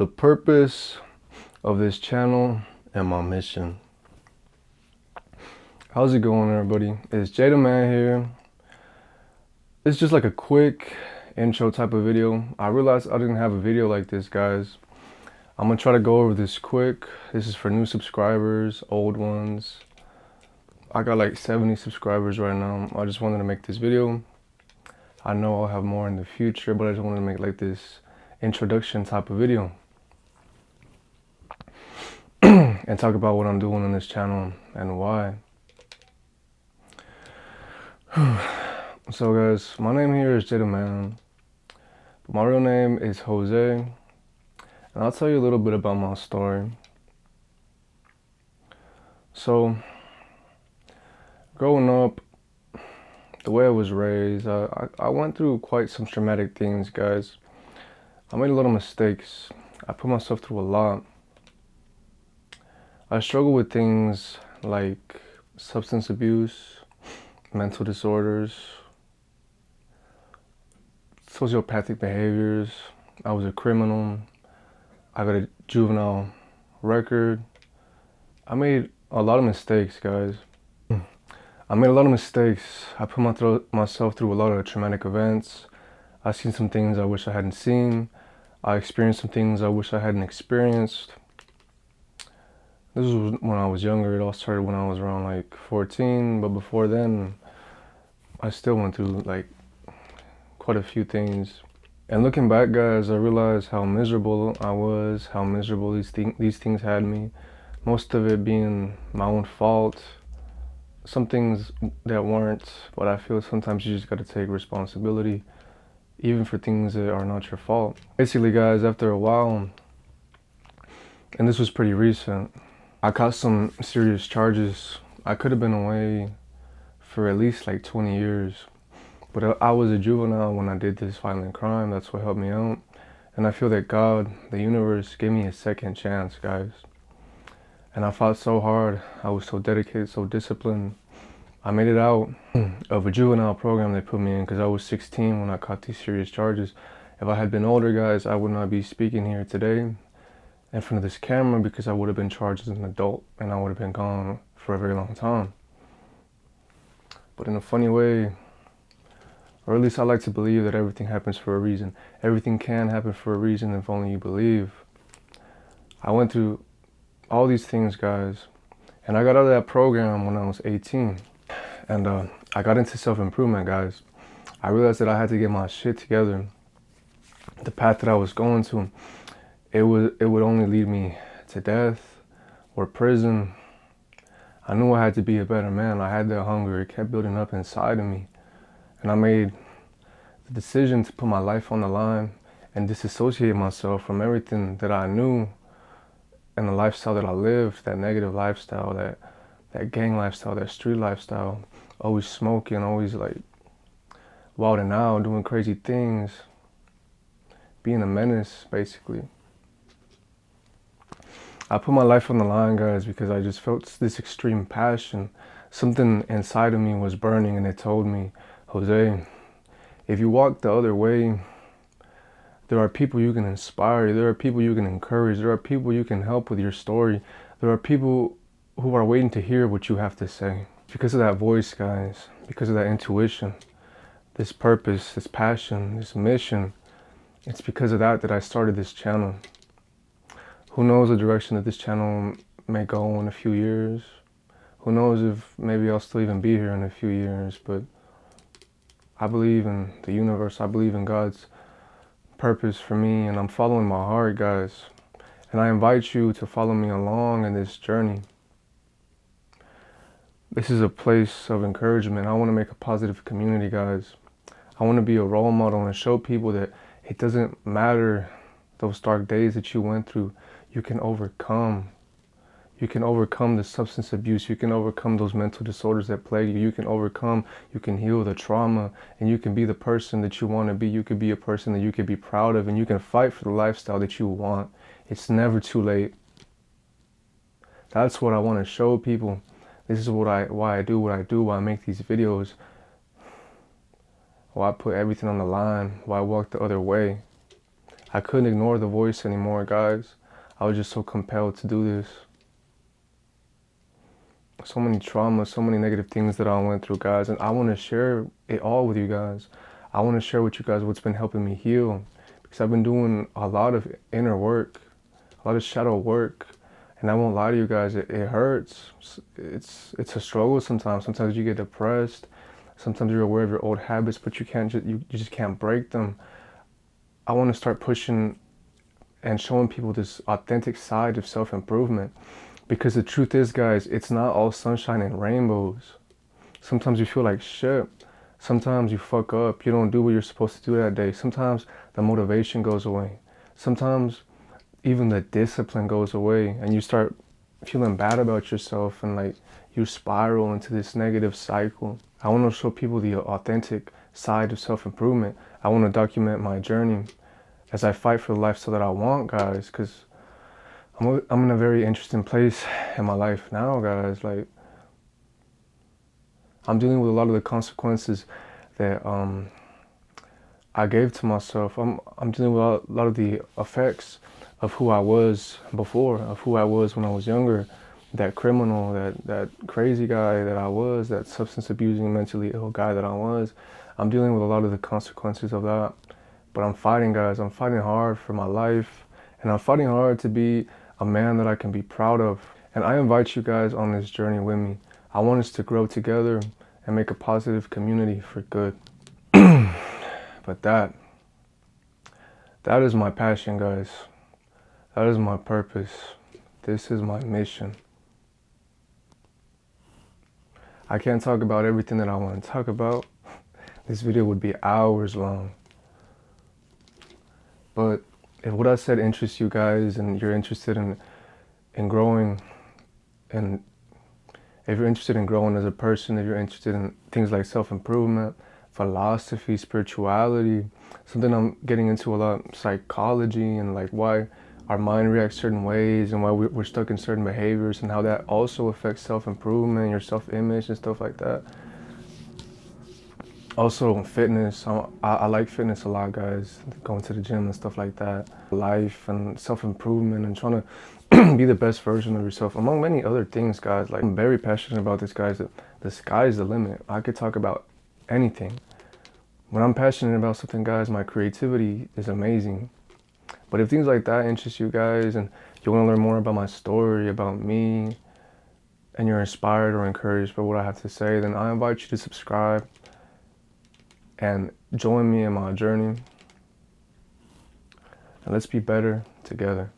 The purpose of this channel and my mission. How's it going, everybody? It's Jada Man here. It's just like a quick intro type of video. I realized I didn't have a video like this, guys. I'm gonna try to go over this quick. This is for new subscribers, old ones. I got like 70 subscribers right now. I just wanted to make this video. I know I'll have more in the future, but I just wanted to make like this introduction type of video and talk about what I'm doing on this channel and why. So guys, my name here is Jada Man, but my real name is Jose, and I'll tell you a little bit about my story. So, growing up, the way I was raised, I went through quite some traumatic things, guys. I made a lot of mistakes. I put myself through a lot. I struggled with things like substance abuse, mental disorders, sociopathic behaviors. I was a criminal. I got a juvenile record. I made a lot of mistakes, guys. I made a lot of mistakes. I put myself through a lot of traumatic events. I seen some things I wish I hadn't seen. I experienced some things I wish I hadn't experienced. This was when I was younger. It all started when I was around like 14, but before then, I still went through like quite a few things. And looking back, guys, I realized how miserable I was, how miserable these things had me. Most of it being my own fault. Some things that weren't, but I feel sometimes you just gotta take responsibility, even for things that are not your fault. Basically, guys, after a while, and this was pretty recent, I caught some serious charges. I could have been away for at least like 20 years. But I was a juvenile when I did this violent crime. That's what helped me out. And I feel that God, the universe, gave me a second chance, guys. And I fought so hard. I was so dedicated, so disciplined. I made it out of a juvenile program they put me in because I was 16 when I caught these serious charges. If I had been older, guys, I would not be speaking here today in front of this camera because I would have been charged as an adult and I would have been gone for a very long time. But in a funny way, or at least I like to believe that everything happens for a reason. Everything can happen for a reason if only you believe. I went through all these things, guys, and I got out of that program when I was 18. And I got into self-improvement, guys. I realized that I had to get my shit together. The path that I was going to, it would only lead me to death or prison. I knew I had to be a better man. I had that hunger. It kept building up inside of me. And I made the decision to put my life on the line and disassociate myself from everything that I knew and the lifestyle that I lived, that negative lifestyle, that gang lifestyle, that street lifestyle, always smoking, always like wilding out, doing crazy things, being a menace, basically. I put my life on the line, guys, because I just felt this extreme passion. Something inside of me was burning and it told me, Jose, if you walk the other way, there are people you can inspire, there are people you can encourage, there are people you can help with your story, there are people who are waiting to hear what you have to say. Because of that voice, guys, because of that intuition, this purpose, this passion, this mission, it's because of that I started this channel. Who knows the direction that this channel may go in a few years? Who knows if maybe I'll still even be here in a few years, but I believe in the universe. I believe in God's purpose for me, and I'm following my heart, guys. And I invite you to follow me along in this journey. This is a place of encouragement. I want to make a positive community, guys. I want to be a role model and show people that it doesn't matter those dark days that you went through. You can overcome. You can overcome the substance abuse. You can overcome those mental disorders that plague you. You can overcome, you can heal the trauma, and you can be the person that you want to be. You could be a person that you could be proud of, and you can fight for the lifestyle that you want. It's never too late. That's what I want to show people. This is why I do what I do, why I make these videos, why I put everything on the line, why I walk the other way. I couldn't ignore the voice anymore, guys. I was just so compelled to do this. So many traumas, so many negative things that I went through, guys, and I want to share it all with you guys. I want to share with you guys what's been helping me heal, because I've been doing a lot of inner work, a lot of shadow work, and I won't lie to you guys, it hurts. It's a struggle sometimes. Sometimes you get depressed. Sometimes you're aware of your old habits, but you just can't break them. I want to start pushing and showing people this authentic side of self-improvement. Because the truth is, guys, it's not all sunshine and rainbows. Sometimes you feel like shit. Sometimes you fuck up. You don't do what you're supposed to do that day. Sometimes the motivation goes away. Sometimes even the discipline goes away and you start feeling bad about yourself and like you spiral into this negative cycle. I want to show people the authentic side of self-improvement. I want to document my journey as I fight for the lifestyle that I want, guys, because I'm in a very interesting place in my life now, guys. Like, I'm dealing with a lot of the consequences that I gave to myself. I'm dealing with a lot of the effects of who I was before, of who I was when I was younger, that criminal, that crazy guy that I was, that substance abusing, mentally ill guy that I was. I'm dealing with a lot of the consequences of that. But I'm fighting, guys. I'm fighting hard for my life, and I'm fighting hard to be a man that I can be proud of. And I invite you guys on this journey with me. I want us to grow together and make a positive community for good. But that is my passion, guys. That is my purpose. This is my mission. I can't talk about everything that I want to talk about. This video would be hours long. But if what I said interests you guys and you're interested in growing, and if you're interested in growing as a person, if you're interested in things like self-improvement, philosophy, spirituality, something I'm getting into a lot, psychology, and like why our mind reacts certain ways and why we're stuck in certain behaviors and how that also affects self-improvement, your self-image and stuff like that. Also fitness, I like fitness a lot, guys, going to the gym and stuff like that. Life and self-improvement and trying to be the best version of yourself, among many other things, guys. Like, I'm very passionate about this, guys. The sky's the limit. I could talk about anything. When I'm passionate about something, guys, my creativity is amazing. But if things like that interest you guys and you want to learn more about my story, about me, and you're inspired or encouraged by what I have to say, then I invite you to subscribe and join me in my journey. And let's be better together.